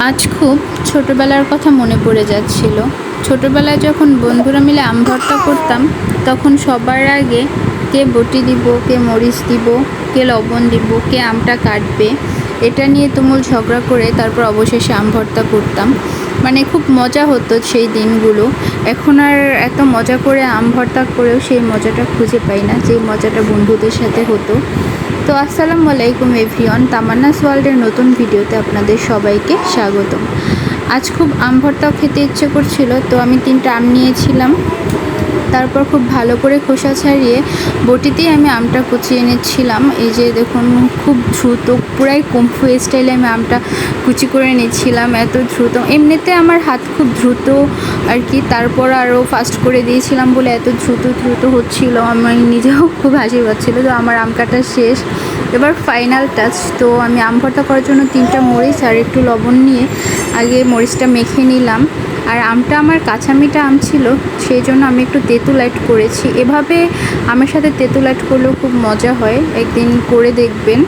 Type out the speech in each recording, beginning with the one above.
আজ খুব ছোটোবেলার কথা মনে পড়ে যাচ্ছিল। ছোটোবেলায় যখন বন্ধুরা মিলে আম ভর্তা করতাম, তখন সবার আগে কে বটি দিব, কে মরিচ দিব, কে লবণ দিব, কে আমটা কাটবে, এটা নিয়ে তুমুল ঝগড়া করে তারপর অবশেষে আম ভর্তা করতাম। মানে খুব মজা হতো সেই দিনগুলো। এখন আর এত মজা করে আম ভর্তা করেও সেই মজাটা খুঁজে পাই না, যে মজাটা বন্ধুদের সাথে হতো। তো আসসালামু আলাইকুম এভরিওয়ান, তামান্নাস ওয়ার্ল্ডের নতুন ভিডিওতে আপনাদের সবাইকে স্বাগতম। আজ খুব আম ভর্তাও খেতে ইচ্ছে করছিল, তো আমি 3টা আম নিয়েছিলাম। তারপর খুব ভালো করে খোসা ছাড়িয়ে বটিতেই আমি আমটা কুচিয়ে নিচ্ছিলাম। এই যে দেখুন, খুব দ্রুত, পুরাই কুম্ফু স্টাইলে আমি আমটা কুচি করে নিচ্ছিলাম, এত দ্রুত। এমনিতে আমার হাত খুব দ্রুত আর কি, তারপর আরও ফাস্ট করে দিয়েছিলাম বলে এত দ্রুত হচ্ছিল, আমার নিজেও খুব হাসি পাচ্ছিল। তো আমার আম কাটা শেষ, এবার ফাইনাল টাচ। তো আমি আম ভর্তা করার জন্য 3টা মরিচ আর একটু লবণ নিয়ে আগে মরিচটা মেখে নিলাম। আর আমটা আমার কাঁচামিঠা আম ছিল, সেই জন্য আমি একটু তেঁতুল অ্যাড করেছি। এভাবে আমের সাথে তেঁতুল অ্যাড করলেও খুব মজা হয়, একদিন করে দেখবেন।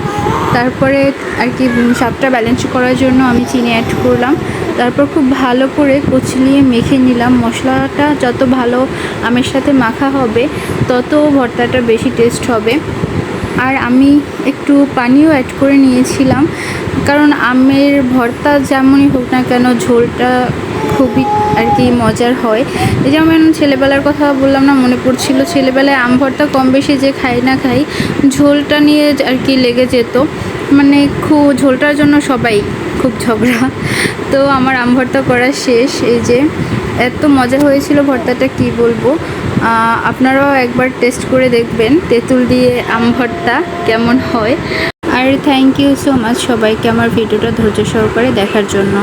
তারপরে আর কি স্বাদটা ব্যালেন্স করার জন্য আমি চিনি অ্যাড করলাম। তারপর খুব ভালো করে কচলিয়ে মেখে নিলাম। মশলাটা যত ভালো আমের সাথে মাখা হবে, তত ভর্তাটা বেশি টেস্ট হবে। আর আমি একটু পানিও অ্যাড করে নিয়েছিলাম, কারণ আমের ভর্তা যেমনই হোক না কেন, ঝোলটা খুবই আর কি মজার হয়। এই যেমন ছেলেবেলার কথা বললাম না, মনে পড়ছিল ছেলেবেলায় আম ভর্তা কম বেশি যে খাই না খাই, ঝোলটা নিয়ে আর কি লেগে যেত। মানে খুব ঝোলটার জন্য সবাই খুব ঝগড়া। তো আমার আম ভর্তা করা শেষ। এই যে এত মজা হয়েছিল ভর্তাটা, কি বলবো। আপনারাও একবার টেস্ট করে দেখবেন তেঁতুল দিয়ে আম ভর্তা কেমন হয়। আর থ্যাংক ইউ সো মাচ সবাইকে আমার ভিডিওটা ধৈর্য সহকারে দেখার জন্য।